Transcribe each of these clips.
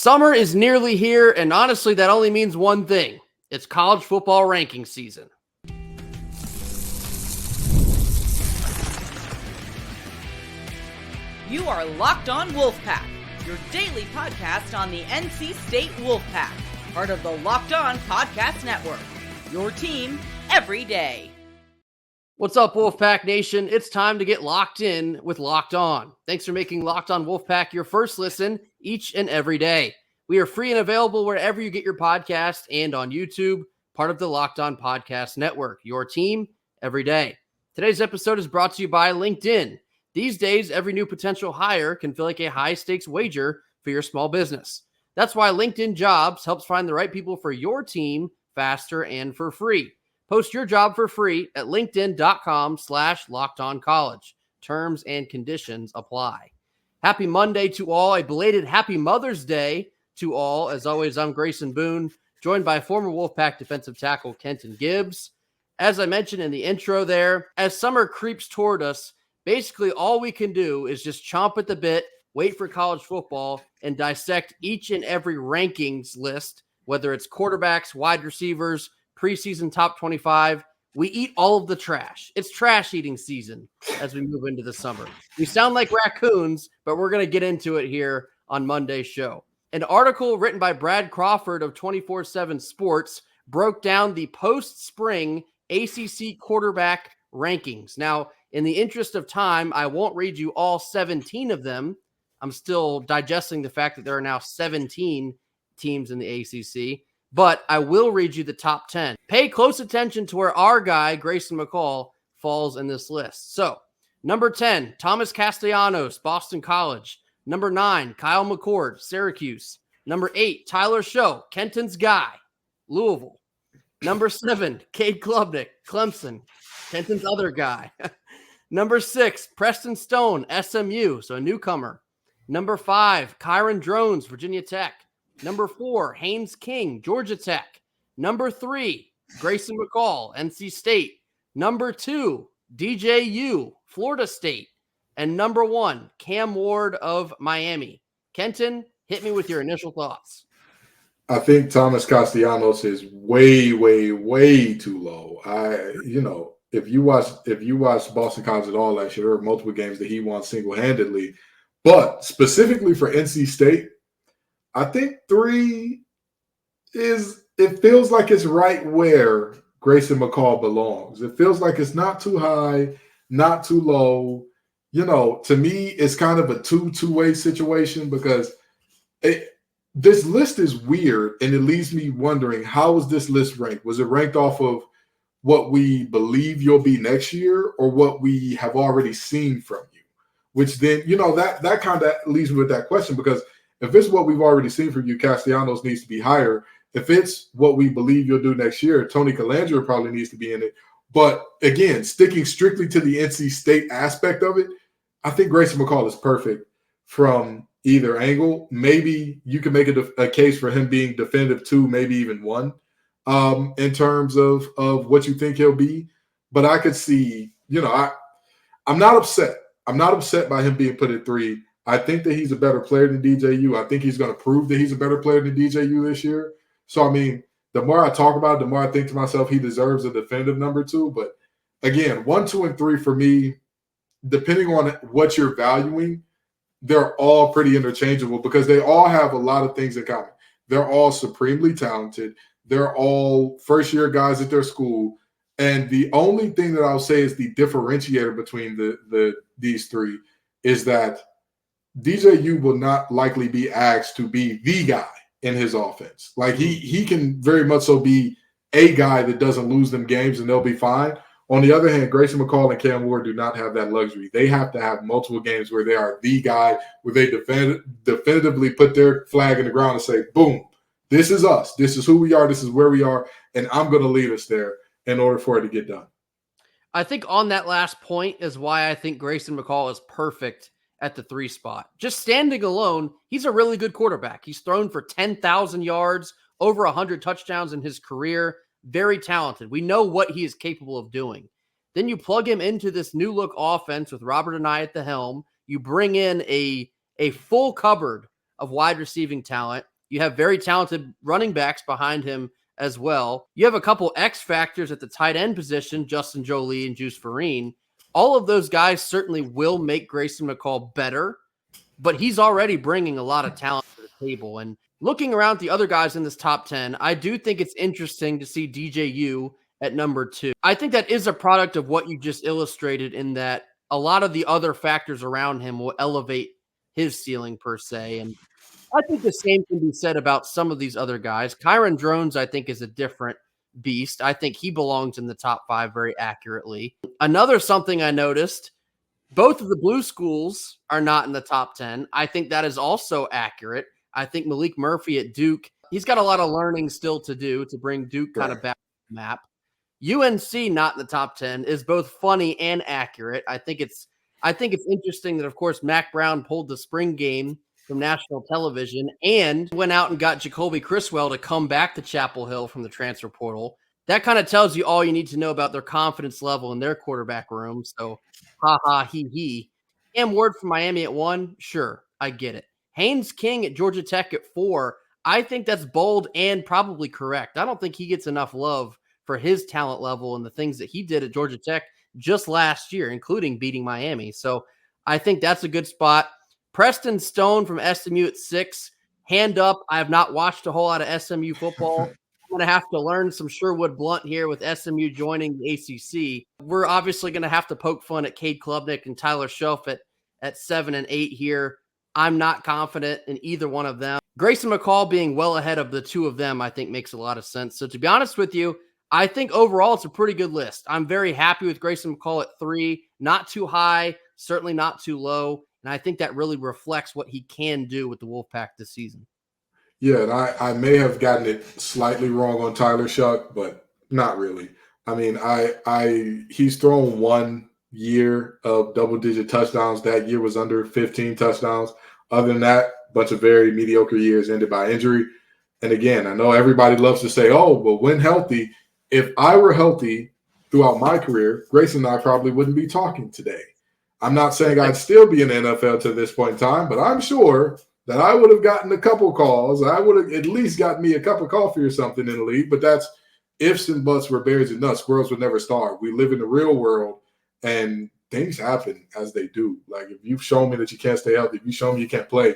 Summer is nearly here, and honestly, that only means one thing. It's college football ranking season. You are Locked On Wolfpack, your daily podcast on the NC State Wolfpack, part of the Locked On Podcast Network, your team every day. What's up, Wolfpack Nation? It's time to get locked in with Locked On. Thanks for making Locked On Wolfpack your first listen each and every day. We are free and available wherever you get your podcast and on YouTube, part of the Locked On Podcast Network, your team every day. Today's episode is brought to you by LinkedIn. These days, every new potential hire can feel like a high-stakes wager for your small business. That's why LinkedIn Jobs helps find the right people for your team faster and for free. Post your job for free at linkedin.com/lockedoncollege. Terms and conditions apply. Happy Monday to all. A belated happy Mother's Day to all. As always, I'm Grayson Boone, joined by former Wolfpack defensive tackle Kenton Gibbs. As I mentioned in the intro there, as summer creeps toward us, basically all we can do is just chomp at the bit, wait for college football, and dissect each and every rankings list, whether it's quarterbacks, wide receivers, preseason top 25. We eat all of the trash. It's trash eating season as we move into the summer. We sound like raccoons, but we're going to get into it here on Monday's show. An article written by Brad Crawford of 24/7 Sports broke down the post-spring ACC quarterback rankings. Now, in the interest of time, I won't read you all 17 of them. I'm still digesting the fact that there are now 17 teams in the ACC. But I will read you the top 10. Pay close attention to where our guy, Grayson McCall, falls in this list. So, number 10, Thomas Castellanos, Boston College. Number 9, Kyle McCord, Syracuse. Number 8, Tyler Show, Kenton's guy, Louisville. Number 7, Cade Klubnik, Clemson, Kenton's other guy. Number 6, Preston Stone, SMU, so a newcomer. Number 5, Kyron Drones, Virginia Tech. Number 4, Haynes King, Georgia Tech. Number 3, Grayson McCall, NC State. Number 2, DJU, Florida State. And number 1, Cam Ward of Miami. Kenton, hit me with your initial thoughts. I think Thomas Castellanos is way, way, way too low. If you watched Boston College at all last year, there were multiple games that he won single-handedly. But specifically for NC State, I think 3 it feels like it's right where Grayson McCall belongs. It feels like it's not too high, not too low. To me, it's kind of a two-way situation because this list is weird, and it leaves me wondering, how was this list ranked? Was it ranked off of what we believe you'll be next year or what we have already seen from you? Which then, that kind of leaves me with that question, because if it's what we've already seen from you, Castellanos needs to be higher. If it's what we believe you'll do next year, Tony Calandra probably needs to be in it. But again, sticking strictly to the NC State aspect of it, I think Grayson McCall is perfect from either angle. Maybe you can make a case for him being definitive 2, maybe even 1, in terms of what you think he'll be. But I could see, I'm not upset. I'm not upset by him being put at 3. I think that he's a better player than DJU. I think he's going to prove that he's a better player than DJU this year. So, the more I talk about it, the more I think to myself he deserves a definitive number 2. But again, 1, 2, and 3 for me, depending on what you're valuing, they're all pretty interchangeable because they all have a lot of things in common. They're all supremely talented. They're all first-year guys at their school. And the only thing that I'll say is the differentiator between these 3 is that DJU will not likely be asked to be the guy in his offense. Like he can very much so be a guy that doesn't lose them games and they'll be fine. On the other hand, Grayson McCall and Cam Ward do not have that luxury. They have to have multiple games where they are the guy, where they definitively put their flag in the ground and say, boom, this is us. This is who we are. This is where we are. And I'm going to lead us there in order for it to get done. I think on that last point is why I think Grayson McCall is perfect at the 3 spot. Just standing alone, he's a really good quarterback. He's thrown for 10,000 yards, over 100 touchdowns in his career. Very talented. We know what he is capable of doing. Then you plug him into this new look offense with Robert and I at the helm. You bring in a full cupboard of wide receiving talent. You have very talented running backs behind him as well. You have a couple X factors at the tight end position, Justin Jolie and Juice Farine. All of those guys certainly will make Grayson McCall better, but he's already bringing a lot of talent to the table. And looking around the other guys in this top 10, I do think it's interesting to see DJU at number 2. I think that is a product of what you just illustrated, in that a lot of the other factors around him will elevate his ceiling per se. And I think the same can be said about some of these other guys. Kyron Drones, I think, is a different beast. I think he belongs in the top 5 very accurately. Another something I noticed, both of the blue schools are not in the top 10. I think that is also accurate. I think Malik Murphy at Duke, he's got a lot of learning still to do to bring Duke kind of back to the map. UNC not in the top 10 is both funny and accurate. I think it's interesting that, of course, Mac Brown pulled the spring game from national television and went out and got Jacoby Criswell to come back to Chapel Hill from the transfer portal. That kind of tells you all you need to know about their confidence level in their quarterback room. So, he. Cam Ward from Miami at 1, sure, I get it. Haynes King at Georgia Tech at 4, I think that's bold and probably correct. I don't think he gets enough love for his talent level and the things that he did at Georgia Tech just last year, including beating Miami. So I think that's a good spot. Preston Stone from SMU at 6. Hand up, I have not watched a whole lot of SMU football. I'm going to have to learn some Sherwood Blunt here with SMU joining the ACC. We're obviously going to have to poke fun at Cade Klubnik and Tyler Shelf at 7 and 8 here. I'm not confident in either one of them. Grayson McCall being well ahead of the two of them, I think, makes a lot of sense. So to be honest with you, I think overall it's a pretty good list. I'm very happy with Grayson McCall at 3. Not too high, certainly not too low. And I think that really reflects what he can do with the Wolfpack this season. Yeah, and I may have gotten it slightly wrong on Tyler Shuck, but not really. I mean, he's thrown 1 year of double-digit touchdowns. That year was under 15 touchdowns. Other than that, a bunch of very mediocre years ended by injury. And again, I know everybody loves to say, oh, but when healthy, if I were healthy throughout my career, Grayson and I probably wouldn't be talking today. I'm not saying I'd still be in the NFL to this point in time, but I'm sure that I would have gotten a couple calls. I would have at least gotten me a cup of coffee or something in the league, but that's ifs and buts were berries and nuts. Squirrels would never starve. We live in the real world, and things happen as they do. Like, if you've shown me that you can't stay healthy, if you show me you can't play,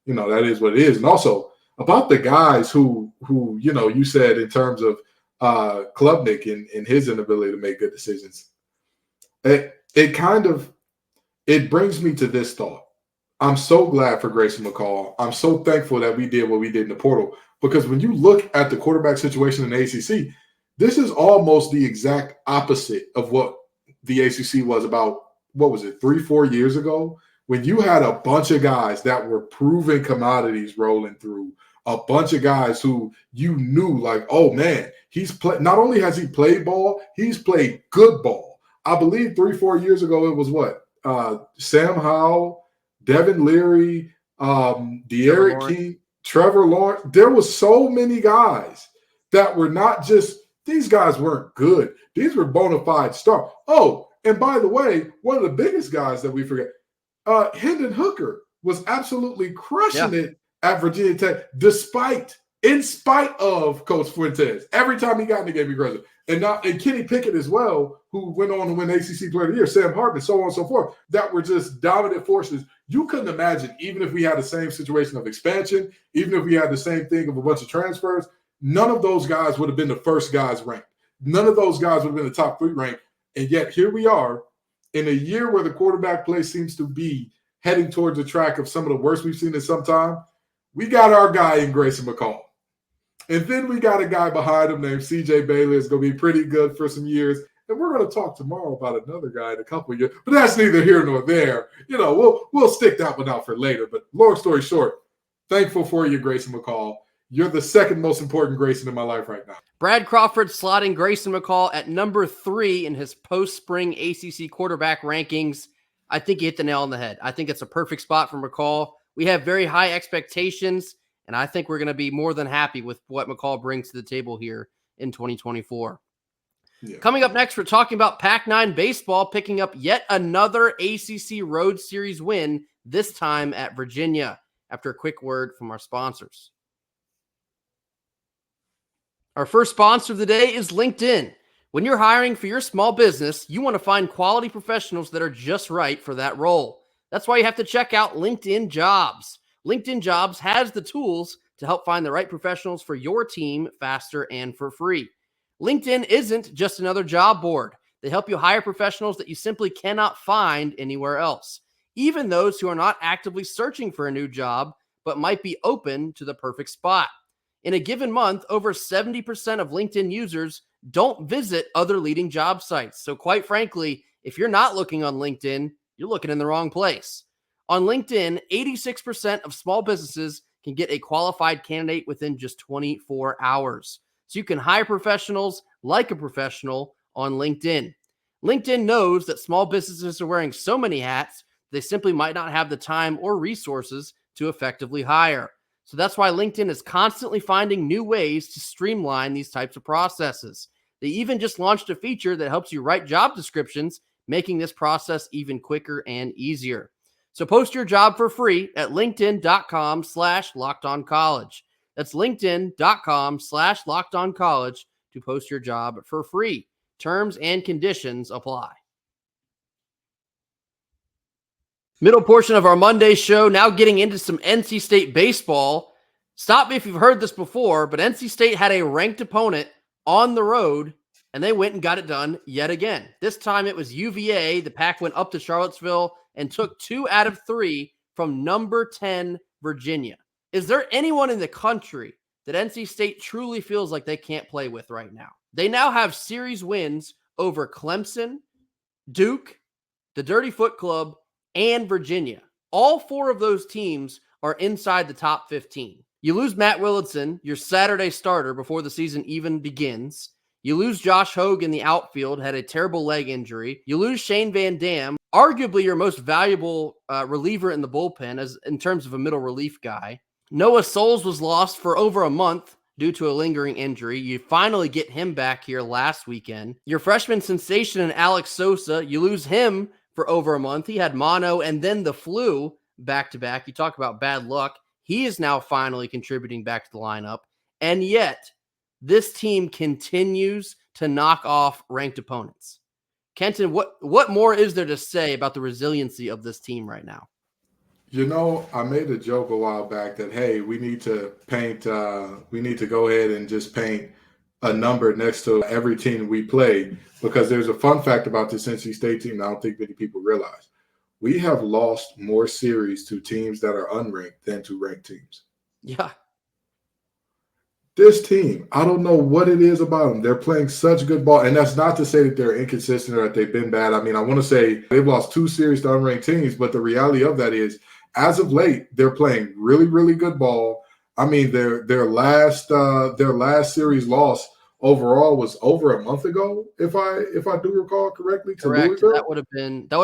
that is what it is. And also about the guys who you said in terms of Klubnik and his inability to make good decisions, it brings me to this thought. I'm so glad for Grayson McCall. I'm so thankful that we did what we did in the portal, because when you look at the quarterback situation in the ACC, this is almost the exact opposite of what the ACC was about, 3-4 years ago, when you had a bunch of guys that were proven commodities rolling through, a bunch of guys who you knew, like, oh man, not only has he played ball, he's played good ball. I believe 3-4 years ago, it was Sam Howell, Devin Leary, De'Aaron King, Trevor Lawrence. There was so many guys that were not just, these guys weren't good. These were bona fide stars. Oh, and by the way, one of the biggest guys that we forget, Hendon Hooker was absolutely crushing it at Virginia Tech, in spite of Coach Fuentes. Every time he got in the game, he aggressive. And Kenny Pickett as well, who went on to win ACC Player of the Year, Sam Hartman, so on and so forth, that were just dominant forces. You couldn't imagine, even if we had the same situation of expansion, even if we had the same thing of a bunch of transfers, none of those guys would have been the first guys ranked. None of those guys would have been the top 3 ranked. And yet here we are in a year where the quarterback play seems to be heading towards the track of some of the worst we've seen in some time. We got our guy in Grayson McCall. And then we got a guy behind him named CJ Bailey. It's going to be pretty good for some years. And we're going to talk tomorrow about another guy in a couple of years. But that's neither here nor there. We'll stick that one out for later. But long story short, thankful for you, Grayson McCall. You're the second most important Grayson in my life right now. Brad Crawford slotting Grayson McCall at number 3 in his post-spring ACC quarterback rankings. I think you hit the nail on the head. I think it's a perfect spot for McCall. We have very high expectations, and I think we're going to be more than happy with what McCall brings to the table here in 2024. Yeah. Coming up next, we're talking about Pac-9 baseball picking up yet another ACC Road Series win, this time at Virginia, after a quick word from our sponsors. Our first sponsor of the day is LinkedIn. When you're hiring for your small business, you want to find quality professionals that are just right for that role. That's why you have to check out LinkedIn Jobs. LinkedIn Jobs has the tools to help find the right professionals for your team faster and for free. LinkedIn isn't just another job board. They help you hire professionals that you simply cannot find anywhere else, even those who are not actively searching for a new job, but might be open to the perfect spot. In a given month, over 70% of LinkedIn users don't visit other leading job sites. So quite frankly, if you're not looking on LinkedIn, you're looking in the wrong place. On LinkedIn, 86% of small businesses can get a qualified candidate within just 24 hours. So you can hire professionals like a professional on LinkedIn. LinkedIn knows that small businesses are wearing so many hats, they simply might not have the time or resources to effectively hire. So that's why LinkedIn is constantly finding new ways to streamline these types of processes. They even just launched a feature that helps you write job descriptions, making this process even quicker and easier. So post your job for free at linkedin.com/lockedoncollege. That's linkedin.com/lockedoncollege to post your job for free. Terms and conditions apply. Middle portion of our Monday show, now getting into some NC State baseball. Stop me if you've heard this before, but NC State had a ranked opponent on the road, and they went and got it done yet again. This time it was UVA. The Pack went up to Charlottesville and took 2 out of 3 from number 10 Virginia. Is there anyone in the country that NC State truly feels like they can't play with right now? They now have series wins over Clemson, Duke, the Dirty Foot Club, and Virginia. All 4 of those teams are inside the top 15. You lose Matt Willardson, your Saturday starter, before the season even begins. You lose Josh Hogue in the outfield, had a terrible leg injury. You lose Shane Van Dam, arguably your most valuable reliever in the bullpen as in terms of a middle relief guy. Noah Souls was lost for over a month due to a lingering injury. You finally get him back here last weekend. Your freshman sensation in Alex Sosa, you lose him for over a month. He had mono and then the flu back-to-back. You talk about bad luck. He is now finally contributing back to the lineup. And yet, this team continues to knock off ranked opponents. Kenton, what more is there to say about the resiliency of this team right now? You know, I made a joke a while back that, hey, we need to go ahead and just paint a number next to every team we play, because there's a fun fact about this NC State team I don't think many people realize. We have lost more series to teams that are unranked than to ranked teams. Yeah. This team, I don't know what it is about them. They're playing such good ball. And that's not to say that they're inconsistent or that they've been bad. I mean, I want to say they've lost 2 series to unranked teams, but the reality of that is, as of late, they're playing really, really good ball. I mean, their last series loss overall was over a month ago, if I do recall correctly. Correct. That would have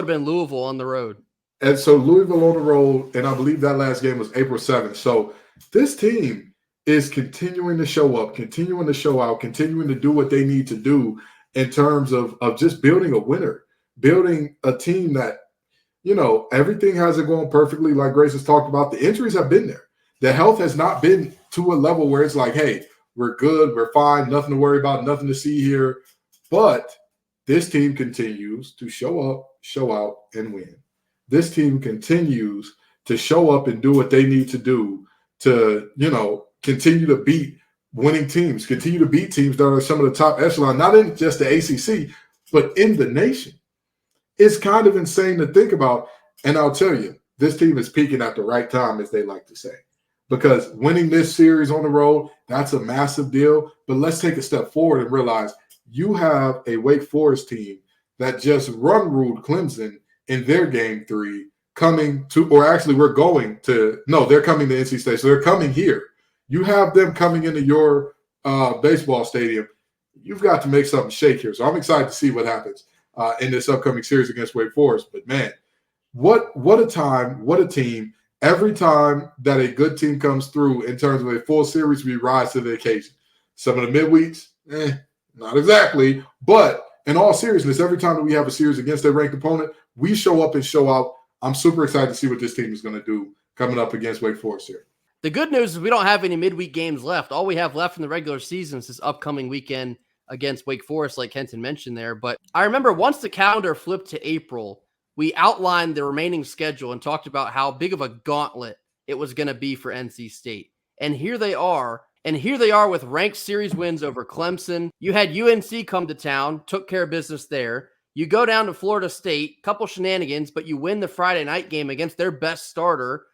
been Louisville on the road. And so Louisville on the road, and I believe that last game was April 7th. So this team is continuing to show up, continuing to show out, continuing to do what they need to do in terms of just building a winner, building a team that, you know, everything hasn't gone perfectly like Grace has talked about. The injuries have been there. The health has not been to a level where it's like, hey, we're good, we're fine, nothing to worry about, nothing to see here. But this team continues to show up, show out, and win. This team continues to show up and do what they need to do to, you know, continue to beat winning teams, continue to beat teams that are some of the top echelon, not in just the ACC, but in the nation. It's kind of insane to think about. And I'll tell you, this team is peaking at the right time, as they like to say, because winning this series on the road, that's a massive deal. But let's take a step forward and realize you have a Wake Forest team that just run-ruled Clemson in their game 3, coming to, or actually they're coming to NC State. So they're coming here. You have them coming into your baseball stadium. You've got to make something shake here. So I'm excited to see what happens in this upcoming series against Wake Forest. But, man, what a time, what a team. Every time that a good team comes through in terms of a full series, we rise to the occasion. Some of the midweeks, not exactly. But in all seriousness, every time that we have a series against a ranked opponent, we show up and show out. I'm super excited to see what this team is going to do coming up against Wake Forest here. The good news is we don't have any midweek games left. All we have left in the regular season is this upcoming weekend against Wake Forest, like Kenton mentioned there. But I remember once the calendar flipped to April, we outlined the remaining schedule and talked about how big of a gauntlet it was going to be for NC State. And here they are. And here they are with ranked series wins over Clemson. You had UNC come to town, took care of business there. You go down to Florida State, couple shenanigans, but you win the Friday night game against their best starter.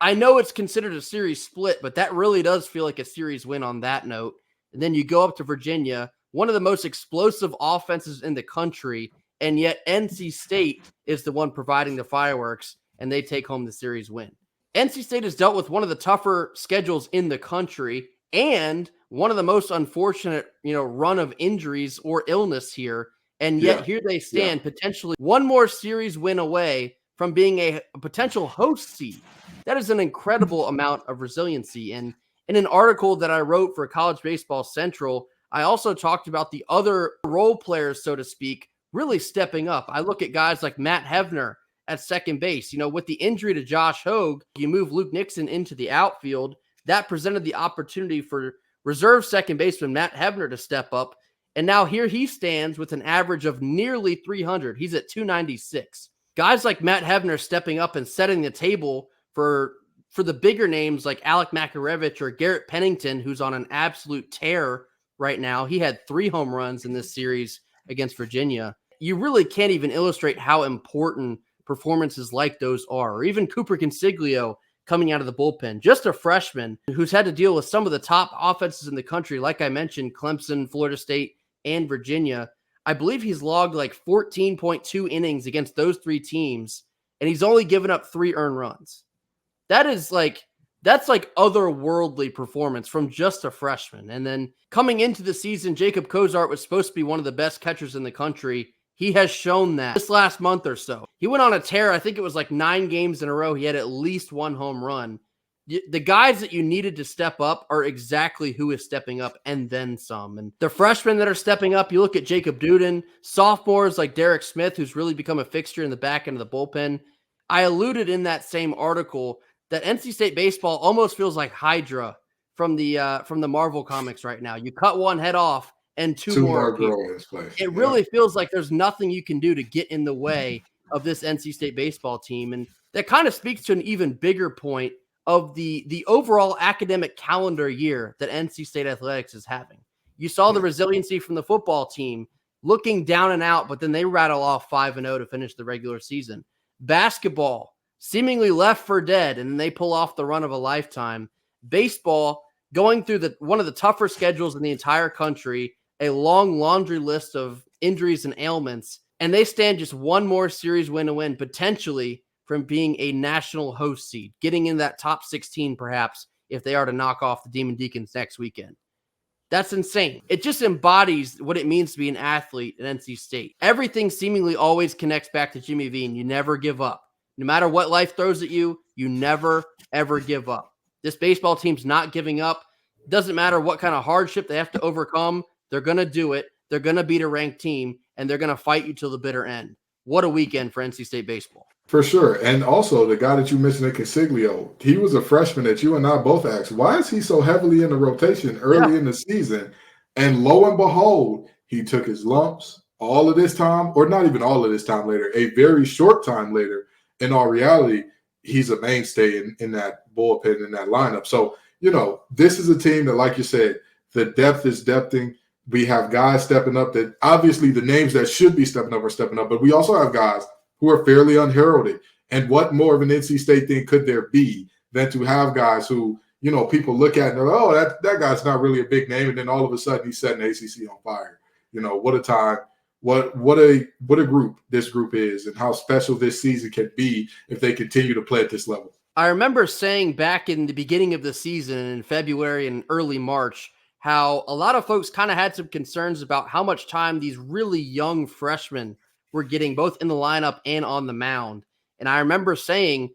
I know it's considered a series split, but that really does feel like a series win on that note. And then you go up to Virginia, one of the most explosive offenses in the country, and yet NC State is the one providing the fireworks, and they take home the series win. NC State has dealt with one of the tougher schedules in the country and one of the most unfortunate, run of injuries or illness here. And yet here they stand, potentially one more series win away from being a potential host seed. That is an incredible amount of resiliency. And in an article that I wrote for College Baseball Central, I also talked about the other role players, so to speak, really stepping up. I look at guys like Matt Hevner at second base. With the injury to Josh Hogue, you move Luke Nixon into the outfield. That presented the opportunity for reserve second baseman Matt Hevner to step up. And now here he stands with an average of nearly 300. He's at 296. Guys like Matt Hevner stepping up and setting the table for the bigger names like Alec Makarevich or Garrett Pennington, who's on an absolute tear right now. He had 3 home runs in this series against Virginia. You really can't even illustrate how important performances like those are. Or even Cooper Consiglio coming out of the bullpen, just a freshman who's had to deal with some of the top offenses in the country. Like I mentioned, Clemson, Florida State, and Virginia. I believe he's logged like 14.2 innings against those 3 teams, and he's only given up 3 earned runs. That's like otherworldly performance from just a freshman. And then coming into the season, Jacob Cozart was supposed to be one of the best catchers in the country. He has shown that this last month or so. He went on a tear. I think it was like 9 games in a row. He had at least 1 home run. The guys that you needed to step up are exactly who is stepping up and then some. And the freshmen that are stepping up, you look at Jacob Duden, sophomores like Derek Smith, who's really become a fixture in the back end of the bullpen. I alluded in that same article that NC State baseball almost feels like Hydra from the Marvel comics right now. You cut one head off and two more grow in place. It really feels like there's nothing you can do to get in the way of this NC State baseball team. And that kind of speaks to an even bigger point of the overall academic calendar year that NC State athletics is having. You saw the resiliency from the football team looking down and out, but then they rattle off 5-0 to finish the regular season. Basketball seemingly left for dead, and then they pull off the run of a lifetime. Baseball going through one of the tougher schedules in the entire country, a long laundry list of injuries and ailments, and they stand just one more series win to win, potentially from being a national host seed, getting in that top 16 perhaps if they are to knock off the Demon Deacons next weekend. That's insane. It just embodies what it means to be an athlete at NC State. Everything seemingly always connects back to Jimmy V, and you never give up. No matter what life throws at you, you never, ever give up. This baseball team's not giving up. Doesn't matter what kind of hardship they have to overcome. They're going to do it. They're going to beat a ranked team, and they're going to fight you till the bitter end. What a weekend for NC State baseball. For sure. And also the guy that you mentioned at Consiglio, he was a freshman that you and I both asked, why is he so heavily in the rotation early in the season? And lo and behold, he took his lumps all of this time, or not even all of this time later, a very short time later. In all reality, he's a mainstay in that bullpen, in that lineup. So, this is a team that, like you said, the depth is depthing. We have guys stepping up that obviously the names that should be stepping up are stepping up, but we also have guys who are fairly unheralded. And what more of an NC State thing could there be than to have guys who, people look at and they're, oh, that guy's not really a big name. And then all of a sudden he's setting ACC on fire. What a time, what a group this group is, and how special this season can be if they continue to play at this level. I remember saying back in the beginning of the season in February and early March, how a lot of folks kind of had some concerns about how much time these really young freshmen were getting both in the lineup and on the mound. And I remember saying,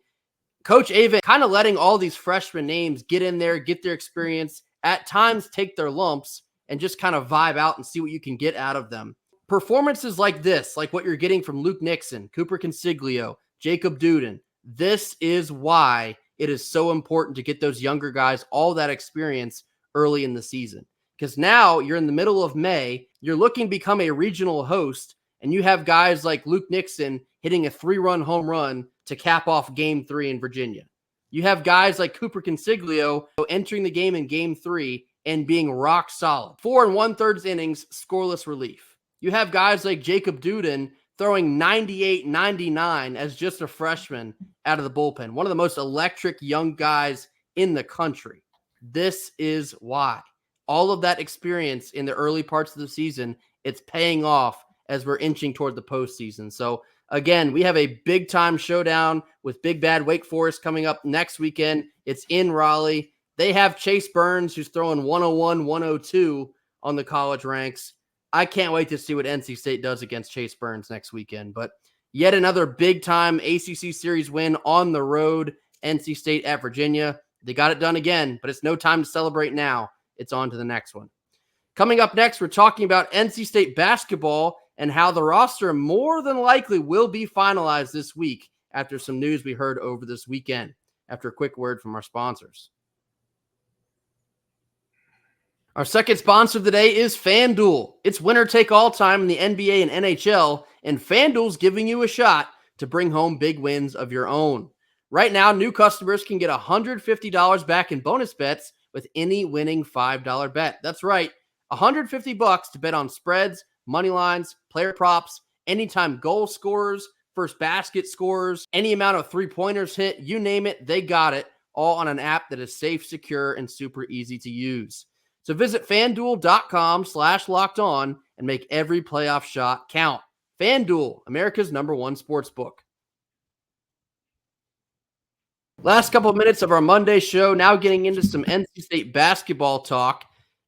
Coach Avent kind of letting all these freshman names get in there, get their experience, at times take their lumps, and just kind of vibe out and see what you can get out of them. Performances like this, like what you're getting from Luke Nixon, Cooper Consiglio, Jacob Duden, this is why it is so important to get those younger guys all that experience early in the season. Because now you're in the middle of May, you're looking to become a regional host, and you have guys like Luke Nixon hitting a 3-run home run to cap off Game 3 in Virginia. You have guys like Cooper Consiglio entering the game in Game 3 and being rock solid. 4 1/3 innings, scoreless relief. You have guys like Jacob Duden throwing 98, 99 as just a freshman out of the bullpen. One of the most electric young guys in the country. This is why. All of that experience in the early parts of the season, it's paying off as we're inching toward the postseason. So again, we have a big time showdown with Big Bad Wake Forest coming up next weekend. It's in Raleigh. They have Chase Burns, who's throwing 101, 102 on the college ranks. I can't wait to see what NC State does against Chase Burns next weekend. But yet another big time ACC series win on the road. NC State at Virginia. They got it done again, but it's no time to celebrate now. It's on to the next one. Coming up next, we're talking about NC State basketball and how the roster more than likely will be finalized this week after some news we heard over this weekend. After a quick word from our sponsors. Our second sponsor of the day is FanDuel. It's winner take all time in the NBA and NHL, and FanDuel's giving you a shot to bring home big wins of your own. Right now, new customers can get $150 back in bonus bets with any winning $5 bet. That's right, $150 to bet on spreads, money lines, player props, anytime goal scorers, first basket scorers, any amount of three-pointers hit, you name it, they got it, all on an app that is safe, secure, and super easy to use. So visit FanDuel.com/lockedon and make every playoff shot count. FanDuel, America's #1 sportsbook. Last couple of minutes of our Monday show, now getting into some NC State basketball talk.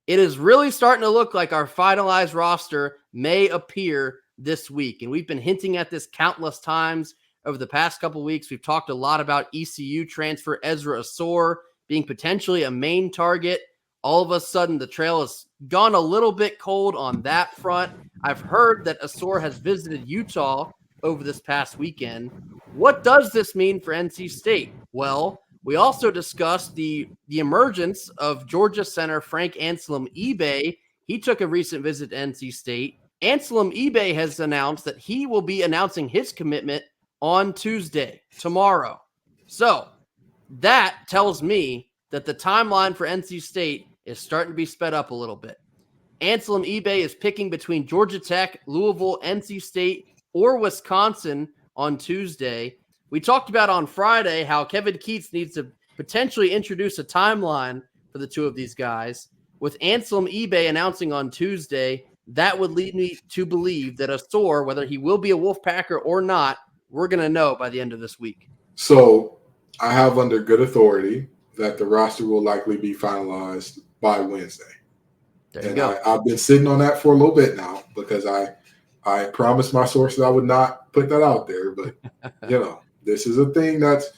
It is really starting to look like our finalized roster may appear this week. And we've been hinting at this countless times over the past couple of weeks. We've talked a lot about ECU transfer Ezra Asor being potentially a main target. All of a sudden, the trail has gone a little bit cold on that front. I've heard that Asor has visited Utah over this past weekend. What does this mean for NC State? Well, we also discussed the emergence of Georgia center Frank Anselm Ebay. He took a recent visit to NC State. Anselm Ebay has announced that he will be announcing his commitment on Tuesday, tomorrow. So that tells me that the timeline for NC State is starting to be sped up a little bit. Anselm Ebay is picking between Georgia Tech, Louisville, NC State, or Wisconsin on Tuesday. We talked about on Friday how Kevin Keats needs to potentially introduce a timeline for the two of these guys. With Anselm Ebay announcing on Tuesday, that would lead me to believe that Asor, whether he will be a Wolfpacker or not, we're going to know by the end of this week. So I have under good authority that the roster will likely be finalized by Wednesday. There you go. I've been sitting on that for a little bit now because I promised my sources I would not put that out there. But, this is a thing that's,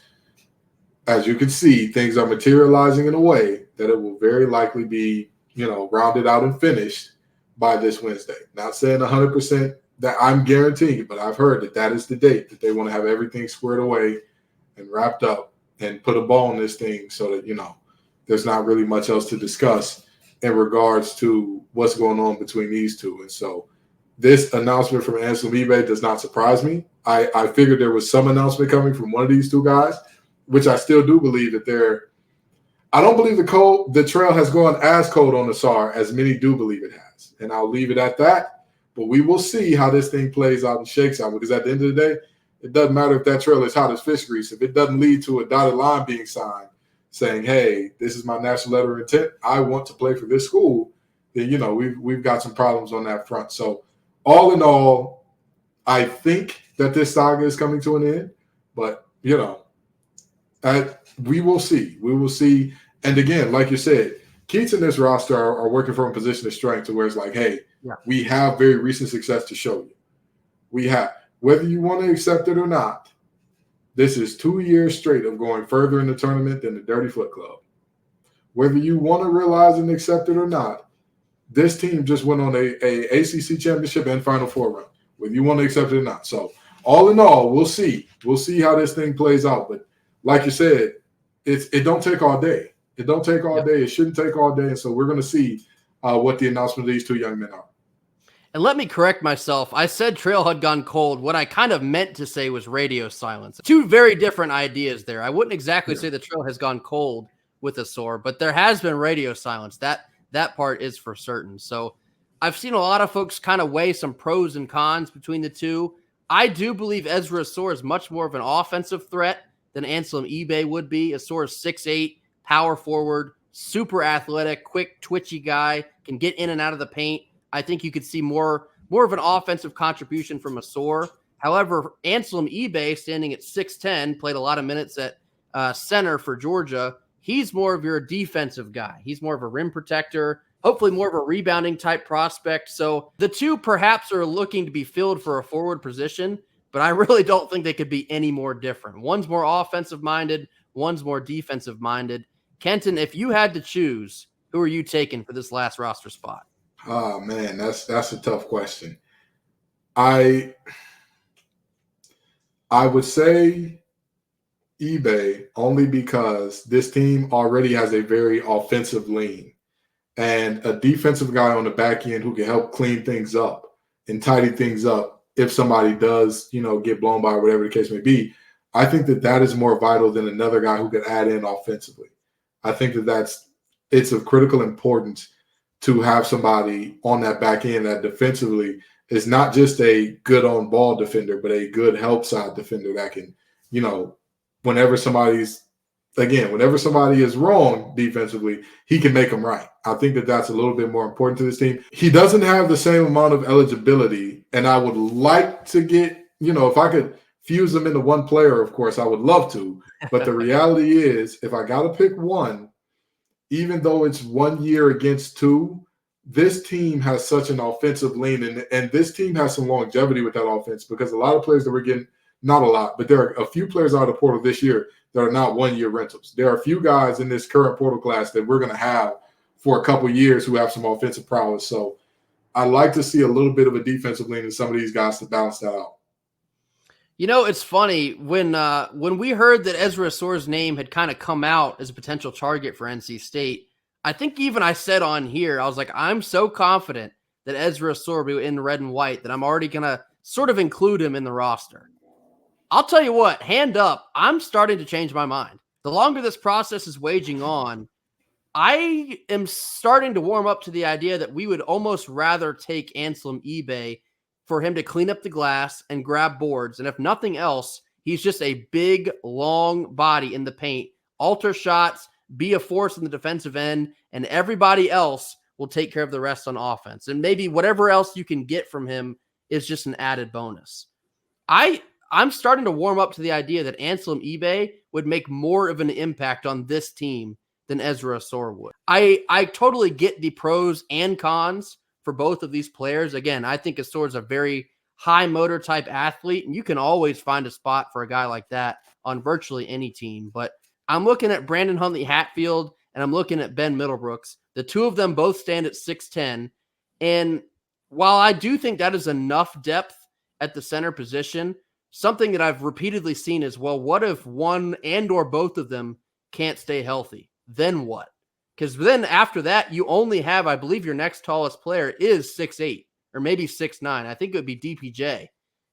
as you can see, things are materializing in a way that it will very likely be, rounded out and finished by this Wednesday. Not saying 100% that I'm guaranteeing, but I've heard that is the date that they want to have everything squared away and wrapped up and put a ball on this thing so that, there's not really much else to discuss in regards to what's going on between these two. And so this announcement from Anselm Ebay does not surprise me. I figured there was some announcement coming from one of these two guys, which I still do believe that I don't believe the trail has gone as cold on the SAR as many do believe it has. And I'll leave it at that. But we will see how this thing plays out and shakes out, because at the end of the day, it doesn't matter if that trail is hot as fish grease. If it doesn't lead to a dotted line being signed saying, hey, this is my national letter of intent, I want to play for this school, then, we've got some problems on that front. So all in all, I think that this saga is coming to an end. But, we will see. We will see. And again, like you said, Keats and this roster are working from a position of strength to where it's like, hey, we have very recent success to show you. We have. Whether you want to accept it or not, this is 2 years straight of going further in the tournament than the Dirty Foot Club. Whether you want to realize and accept it or not, this team just went on a ACC championship and Final Four run, whether you want to accept it or not. So all in all, we'll see. We'll see how this thing plays out. But like you said, it don't take all day. It don't take all day. It shouldn't take all day. And so we're going to see what the announcement of these two young men are. And let me correct myself. I said trail had gone cold. What I kind of meant to say was radio silence. Two very different ideas there. I wouldn't exactly say the trail has gone cold with a sore, but there has been radio silence. That part is for certain. So I've seen a lot of folks kind of weigh some pros and cons between the two. I do believe Ezra Soar is much more of an offensive threat than Anselm Ebay would be. Soar is 6'8", power forward, super athletic, quick, twitchy guy, can get in and out of the paint. I think you could see more of an offensive contribution from Soar. However, Anselm Ebay, standing at 6'10", played a lot of minutes at center for Georgia. He's more of your defensive guy. He's more of a rim protector, hopefully more of a rebounding type prospect. So the two perhaps are looking to be filled for a forward position, but I really don't think they could be any more different. One's more offensive minded, one's more defensive minded. Kenton, if you had to choose, who are you taking for this last roster spot? Oh man, that's a tough question. I would say eBay only because this team already has a very offensive lean, and a defensive guy on the back end who can help clean things up and tidy things up if somebody does, get blown by or whatever the case may be. I think that is more vital than another guy who could add in offensively. I think it's of critical importance to have somebody on that back end that defensively is not just a good on ball defender, but a good help side defender that can, whenever somebody is wrong defensively, he can make them right. I think that's a little bit more important to this team. He doesn't have the same amount of eligibility, and I would like to get, if I could fuse them into one player, of course, I would love to. But the reality is, if I got to pick one, even though it's 1 year against two, this team has such an offensive lean, and this team has some longevity with that offense because a lot of players that we're getting, not a lot, but there are a few players out of the portal this year that are not 1 year rentals. There are a few guys in this current portal class that we're going to have for a couple years who have some offensive prowess. So I like to see a little bit of a defensive lean in some of these guys to balance that out. It's funny when we heard that Ezra Soar's name had kind of come out as a potential target for NC State. I think even I said on here, I was like, I'm so confident that Ezra Soar will be in red and white that I'm already going to sort of include him in the roster. I'll tell you what, hand up, I'm starting to change my mind. The longer this process is waging on, I am starting to warm up to the idea that we would almost rather take Anselm Ebay for him to clean up the glass and grab boards. And if nothing else, he's just a big, long body in the paint, alter shots, be a force in the defensive end, and everybody else will take care of the rest on offense. And maybe whatever else you can get from him is just an added bonus. I'm starting to warm up to the idea that Anselm Ebay would make more of an impact on this team than Ezra Soar would. I totally get the pros and cons for both of these players. Again, I think Soar is a very high motor type athlete, and you can always find a spot for a guy like that on virtually any team. But I'm looking at Brandon Huntley Hatfield, and I'm looking at Ben Middlebrooks. The two of them both stand at 6'10". And while I do think that is enough depth at the center position, something that I've repeatedly seen is, well, what if one and or both of them can't stay healthy? Then what? Because then after that, you only have, I believe your next tallest player is 6'8", or maybe 6'9". I think it would be DPJ,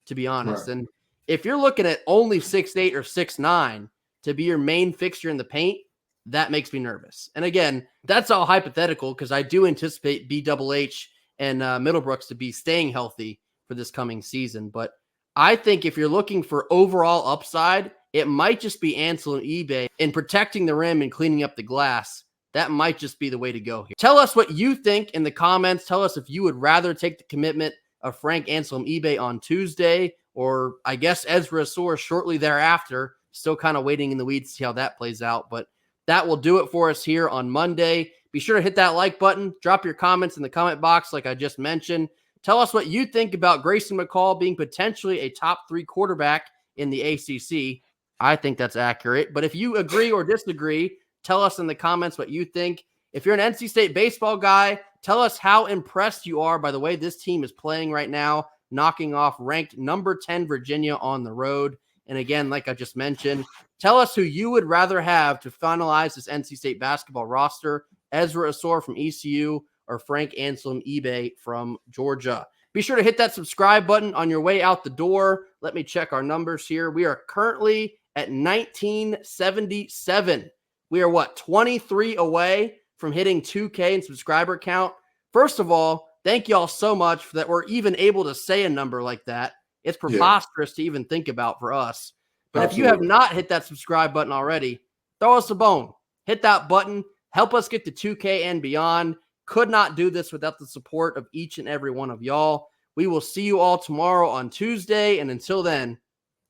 to be honest. Right. And if you're looking at only 6'8" or 6'9" to be your main fixture in the paint, that makes me nervous. And again, that's all hypothetical because I do anticipate BHH and Middlebrooks to be staying healthy for this coming season. But I think if you're looking for overall upside, it might just be Anselm Ebay in protecting the rim and cleaning up the glass. That might just be the way to go here. Tell us what you think in the comments. Tell us if you would rather take the commitment of Frank Anselm Ebay on Tuesday, or I guess Ezra Soar shortly thereafter. Still kind of waiting in the weeds to see how that plays out. But that will do it for us here on Monday. Be sure to hit that like button. Drop your comments in the comment box like I just mentioned. Tell us what you think about Grayson McCall being potentially a top 3 quarterback in the ACC. I think that's accurate. But if you agree or disagree, tell us in the comments what you think. If you're an NC State baseball guy, tell us how impressed you are by the way this team is playing right now, knocking off ranked number 10 Virginia on the road. And again, like I just mentioned, tell us who you would rather have to finalize this NC State basketball roster, Ezra Asor from ECU or Frank Anselm eBay from Georgia. Be sure to hit that subscribe button on your way out the door. Let me check our numbers here. We are currently at 1977. We are 23 away from hitting 2K in subscriber count. First of all, thank you all so much for that we're even able to say a number like that. It's preposterous to even think about for us. But If you have not hit that subscribe button already, throw us a bone. Hit that button. Help us get to 2K and beyond. Could not do this without the support of each and every one of y'all. We will see you all tomorrow on Tuesday. And until then,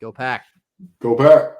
go Pack. Go Pack.